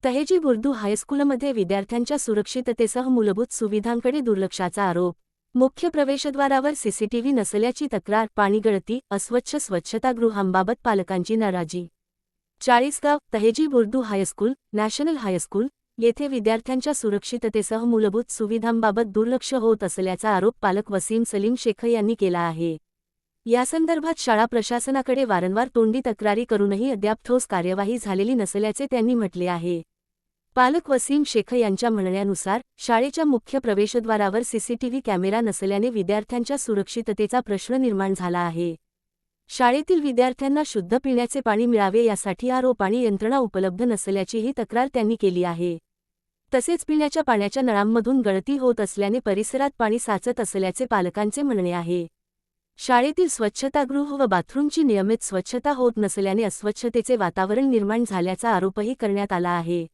तहेजीब उर्दू हायस्कूलमध्ये विद्यार्थ्यांच्या सुरक्षिततेसह मूलभूत सुविधांकडे दुर्लक्षाचा आरोप. मुख्य प्रवेशद्वारावर सीसीटीव्ही नसल्याची तक्रार. पाणीगळती, अस्वच्छ स्वच्छतागृहांबाबत पालकांची नाराजी. Chalisgaon Tehzeeb Urdu high school, national high school येथे विद्यार्थ्यांच्या सुरक्षिततेसह मूलभूत सुविधांबाबत दुर्लक्ष होत असल्याचा आरोप पालक वसीम सलीम शेख यांनी केला आहे. यासंदर्भात शाळा प्रशासनाकडे वारंवार तोंडी तक्रारी करूनही अद्याप ठोस कार्यवाही झालेली नसल्याचे त्यांनी म्हटले आहे. पालक वसीम शेख यांच्या म्हणण्यानुसार शाळेच्या मुख्य प्रवेशद्वारावर सीसीटीव्ही कॅमेरा नसल्याने विद्यार्थ्यांच्या सुरक्षिततेचा प्रश्न निर्माण झाला आहे. शाळेतील विद्यार्थ्यांना शुद्ध पिण्याचे पाणी मिळावे यासाठी आरो पाणी यंत्रणा उपलब्ध नसल्याचीही तक्रार त्यांनी केली आहे. तसेच पिण्याच्या पाण्याच्या नळांमधून गळती होत असल्याने परिसरात पाणी साचत असल्याचे पालकांचे म्हणणे आहे. शाळेतील स्वच्छतागृह व बाथरूमची नियमित स्वच्छता होत नसल्याने अस्वच्छतेचे वातावरण निर्माण झाल्याचा आरोपही करण्यात आला आहे.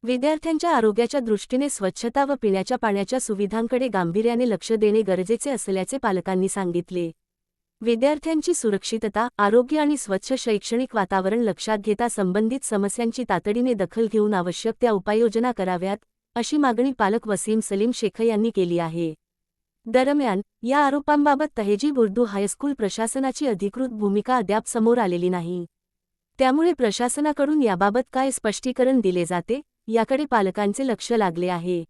विद्यार्थ्यांच्या आरोग्याच्या दृष्टीने स्वच्छता व पिण्याच्या पाण्याच्या सुविधांकडे गांभीर्याने लक्ष देणे गरजेचे असल्याचे पालकांनी सांगितले. विद्यार्थ्यांची सुरक्षितता, आरोग्य आणि स्वच्छ शैक्षणिक वातावरण लक्षात घेता संबंधित समस्यांची तातडीने दखल घेऊन आवश्यक त्या उपाययोजना कराव्यात, अशी मागणी पालक वसीम सलीम शेख यांनी केली आहे. दरम्यान, या आरोपांबाबत तहेजीब उर्दू हायस्कूल प्रशासनाची अधिकृत भूमिका अद्याप समोर आलेली नाही. त्यामुळे प्रशासनाकडून याबाबत काय स्पष्टीकरण दिले जाते, याकडे पालकांचे लक्ष लागले आहे.